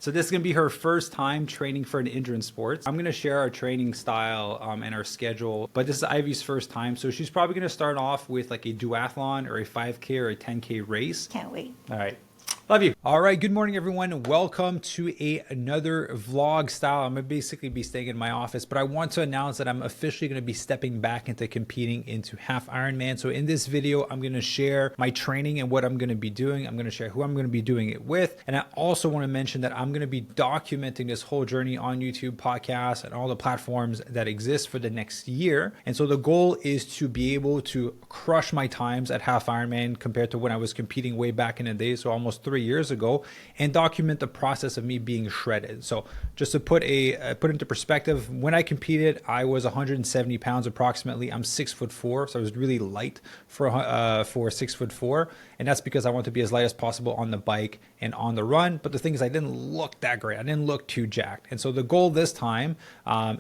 So this is going to be her first time training for an endurance sport. I'm going to share our training style and our schedule, but this is Ivy's first time. So she's probably going to start off with like a duathlon or a 5K or a 10K race. Can't wait. All right. Love you. All right. Good morning, everyone. Welcome to another vlog style. I'm going to basically be staying in my office, but I want to announce that I'm officially going to be stepping back into competing into half Ironman. So in this video, I'm going to share my training and what I'm going to be doing. I'm going to share who I'm going to be doing it with. And I also want to mention that I'm going to be documenting this whole journey on YouTube, podcasts, and all the platforms that exist for the next year. And so the goal is to be able to crush my times at half Ironman compared to when I was competing way back in the day. So almost 3 years ago, and document the process of me being shredded. So just to put into perspective, when I competed, I was 170 pounds approximately. I'm 6'4", so I was really light for 6'4", and that's because I want to be as light as possible on the bike and on the run. But the thing is, I didn't look that great. I didn't look too jacked. And so the goal this time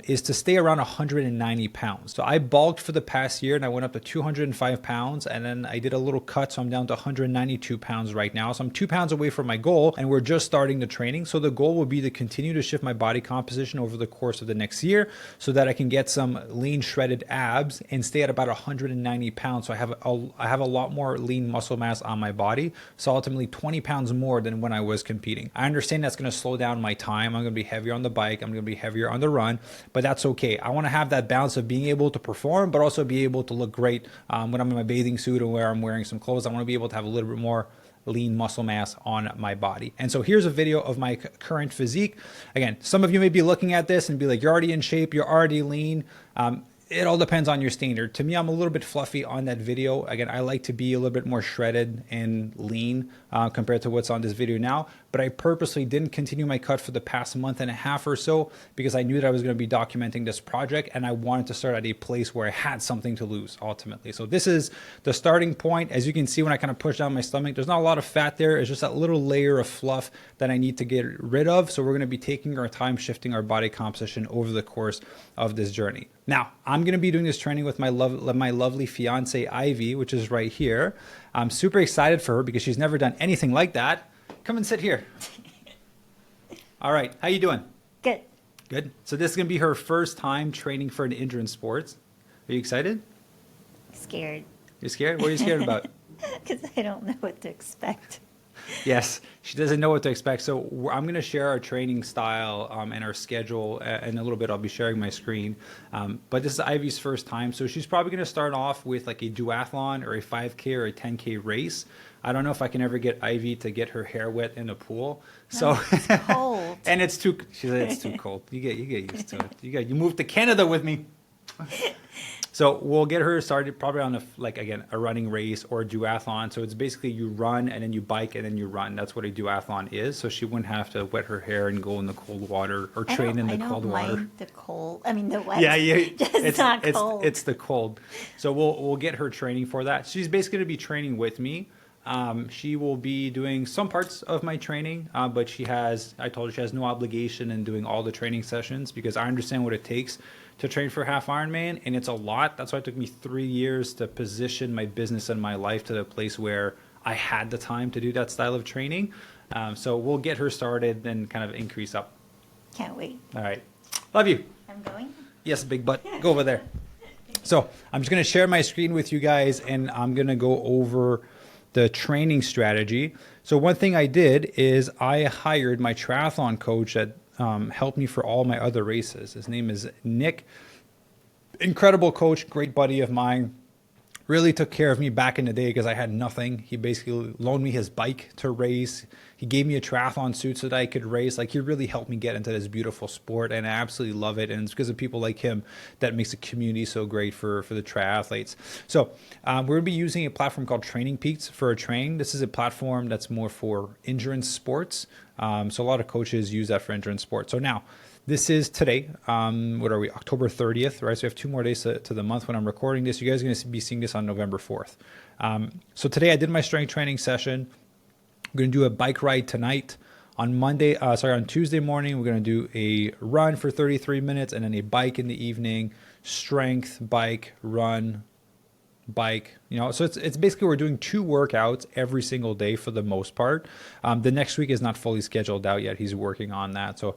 is to stay around 190 pounds. So I bulked for the past year and I went up to 205 pounds, and then I did a little cut, so I'm down to 192 pounds right now. So I'm 2 pounds away from my goal, and we're just starting the training. So the goal will be to continue to shift my body composition over the course of the next year so that I can get some lean shredded abs and stay at about 190 pounds. So I have a lot more lean muscle mass on my body. So ultimately 20 pounds more than when I was competing. I understand that's going to slow down my time. I'm going to be heavier on the bike. I'm going to be heavier on the run, but that's okay. I want to have that balance of being able to perform, but also be able to look great when I'm in my bathing suit or where I'm wearing some clothes. I want to be able to have a little bit more lean muscle mass on my body. And so here's a video of my current physique. Again, some of you may be looking at this and be like, you're already in shape, you're already lean. It all depends on your standard. To me, I'm a little bit fluffy on that video. Again, I like to be a little bit more shredded and lean compared to what's on this video now. But I purposely didn't continue my cut for the past month and a half or so because I knew that I was going to be documenting this project, and I wanted to start at a place where I had something to lose ultimately. So this is the starting point. As you can see, when I kind of push down my stomach, there's not a lot of fat there. It's just that little layer of fluff that I need to get rid of. So we're going to be taking our time shifting our body composition over the course of this journey. Now, I'm going to be doing this training with my lovely fiance, Ivy, which is right here. I'm super excited for her because she's never done anything like that. Come and sit here. All right. How you doing? Good. Good. So this is going to be her first time training for an endurance sport. Are you excited? Scared. You're scared? What are you scared about? Because I don't know what to expect. Yes, she doesn't know what to expect. So I'm going to share our training style and our schedule. In a little bit, I'll be sharing my screen. But this is Ivy's first time. So she's probably going to start off with like a duathlon or a 5K or a 10K race. I don't know if I can ever get Ivy to get her hair wet in the pool. So it's cold. And she said it's too cold. You get used to it. You moved to Canada with me. So we'll get her started probably on a running race or a duathlon. So it's basically you run and then you bike and then you run. That's what a duathlon is. So she wouldn't have to wet her hair and go in the cold water or train in the cold water. I don't mind the cold. I mean the wet. Yeah. It's not cold. It's the cold. So we'll get her training for that. She's basically going to be training with me. She will be doing some parts of my training, but I told her she has no obligation in doing all the training sessions because I understand what it takes to train for half Ironman, and it's a lot. That's why it took me 3 years to position my business and my life to the place where I had the time to do that style of training. So we'll get her started and kind of increase up. Can't wait. All right. Love you. I'm going? Yes, big butt. Go over there. So I'm just going to share my screen with you guys, and I'm going to go over the training strategy. So one thing I did is I hired my triathlon coach that helped me for all my other races. His name is Nick. Incredible coach, great buddy of mine. Really took care of me back in the day because I had nothing. He basically loaned me his bike to race. He gave me a triathlon suit so that I could race. Like, he really helped me get into this beautiful sport, and I absolutely love it. And it's because of people like him that makes the community so great for the triathletes. So we're going to be using a platform called Training Peaks for a train. This is a platform that's more for endurance sports. So a lot of coaches use that for endurance sports. So now, this is today, what are we, October 30th, right? So we have 2 more days to the month when I'm recording this. You guys are going to be seeing this on November 4th. So today I did my strength training session. I'm going to do a bike ride tonight. On Tuesday morning, we're going to do a run for 33 minutes and then a bike in the evening, strength, bike, run, bike, so it's basically we're doing 2 workouts every single day for the most part. The next week is not fully scheduled out yet. He's working on that. So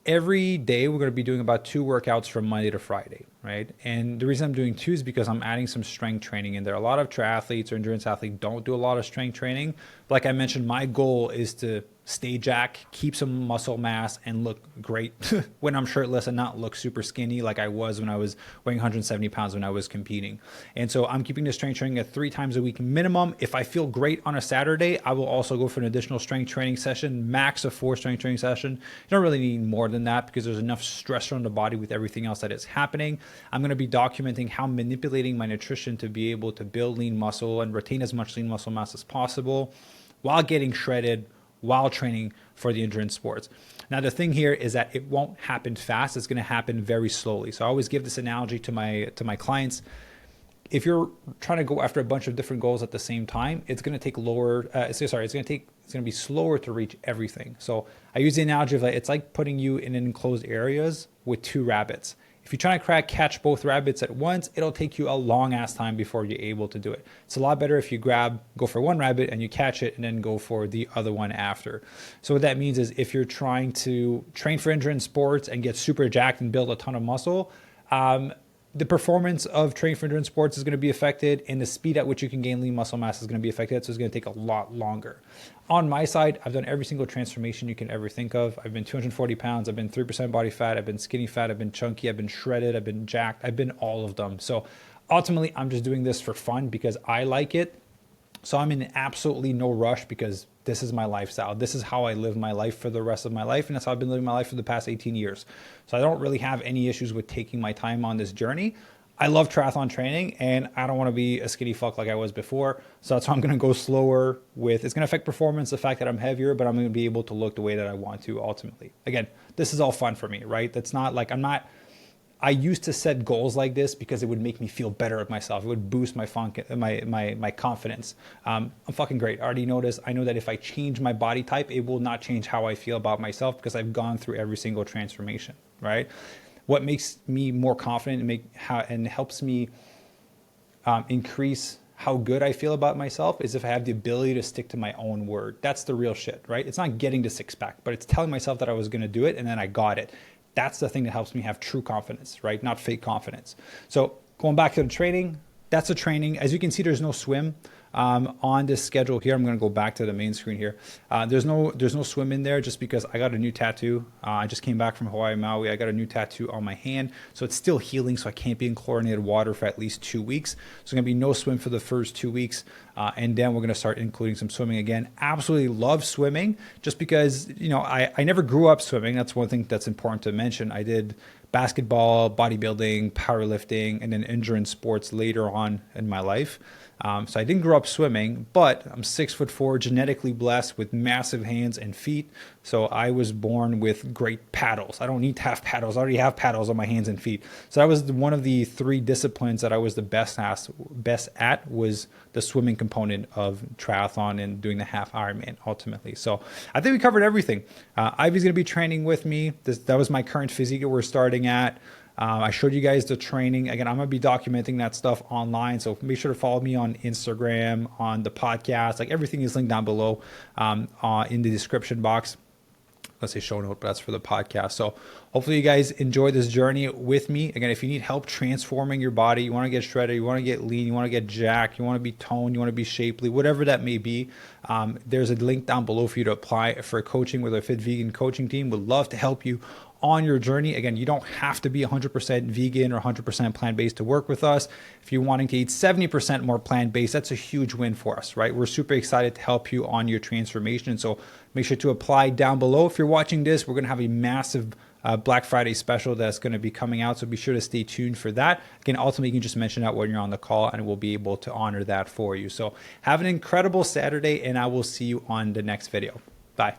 every day we're going to be doing about 2 workouts from Monday to Friday, right? And the reason I'm doing 2 is because I'm adding some strength training in there. A lot of triathletes or endurance athletes don't do a lot of strength training. Like I mentioned, my goal is to stay jacked, keep some muscle mass, and look great when I'm shirtless and not look super skinny like I was when I was weighing 170 pounds when I was competing. And so I'm keeping the strength training at 3 times a week minimum. If I feel great on a Saturday, I will also go for an additional strength training session, max of 4 strength training sessions. You don't really need more than that because there's enough stress on the body with everything else that is happening. I'm going to be documenting how I'm manipulating my nutrition to be able to build lean muscle and retain as much lean muscle mass as possible while getting shredded, while training for the endurance sports. Now, the thing here is that it won't happen fast. It's going to happen very slowly. So I always give this analogy to my clients. If you're trying to go after a bunch of different goals at the same time, it's going to take it's going to be slower to reach everything. So I use the analogy of it's like putting you in enclosed areas with 2 rabbits. If you're trying to catch both rabbits at once, it'll take you a long ass time before you're able to do it. It's a lot better if you go for one rabbit and you catch it and then go for the other one after. So what that means is if you're trying to train for endurance sports and get super jacked and build a ton of muscle, the performance of training for endurance sports is going to be affected, and the speed at which you can gain lean muscle mass is going to be affected. So it's going to take a lot longer. On my side, I've done every single transformation you can ever think of. I've been 240 pounds. I've been 3% body fat. I've been skinny fat. I've been chunky. I've been shredded. I've been jacked. I've been all of them. So ultimately, I'm just doing this for fun because I like it. So I'm in absolutely no rush because this is my lifestyle. This is how I live my life for the rest of my life. And that's how I've been living my life for the past 18 years. So I don't really have any issues with taking my time on this journey. I love triathlon training and I don't want to be a skinny fuck like I was before. So that's why I'm going to go slower with, it's going to affect performance, the fact that I'm heavier, but I'm going to be able to look the way that I want to ultimately. Again, this is all fun for me, right? That's not like I used to set goals like this because it would make me feel better at myself. It would boost my confidence. I'm fucking great. I already know this. I know that if I change my body type, it will not change how I feel about myself because I've gone through every single transformation, right? What makes me more confident and helps me increase how good I feel about myself is if I have the ability to stick to my own word. That's the real shit, right? It's not getting to 6-pack, but it's telling myself that I was going to do it and then I got it. That's the thing that helps me have true confidence, right? Not fake confidence. So going back to the training, that's the training. As you can see, there's no swim on this schedule here. I'm going to go back to the main screen here. There's no swim in there just because I got a new tattoo. I just came back from Hawaii, Maui. I got a new tattoo on my hand. So it's still healing. So I can't be in chlorinated water for at least 2 weeks. So there's going to be no swim for the first 2 weeks. And then we're going to start including some swimming again. Absolutely love swimming just because, I never grew up swimming. That's one thing that's important to mention. I did basketball, bodybuilding, powerlifting, and then endurance sports later on in my life. So I didn't grow up swimming, but I'm 6'4", genetically blessed with massive hands and feet. So I was born with great paddles. I don't need to have paddles. I already have paddles on my hands and feet. So that was one of the 3 disciplines that I was the best at was the swimming component of triathlon and doing the half Ironman ultimately. So I think we covered everything. Ivy's going to be training with me. That was my current physique that we're starting at. I showed you guys the training. Again, I'm going to be documenting that stuff online. So make sure to follow me on Instagram, on the podcast. Like everything is linked down below in the description box. Let's say show note, but that's for the podcast. So hopefully you guys enjoy this journey with me. Again, if you need help transforming your body, you want to get shredded, you want to get lean, you want to get jacked, you want to be toned, you want to be shapely, whatever that may be, there's a link down below for you to apply for coaching with our Fit Vegan coaching team. Would love to help you on your journey. Again, you don't have to be 100% vegan or 100% plant-based to work with us. If you're wanting to eat 70% more plant-based, that's a huge win for us, right? We're super excited to help you on your transformation. So make sure to apply down below. If you're watching this, we're going to have a massive Black Friday special that's going to be coming out. So be sure to stay tuned for that. Again, ultimately, you can just mention that when you're on the call and we'll be able to honor that for you. So have an incredible Saturday and I will see you on the next video. Bye.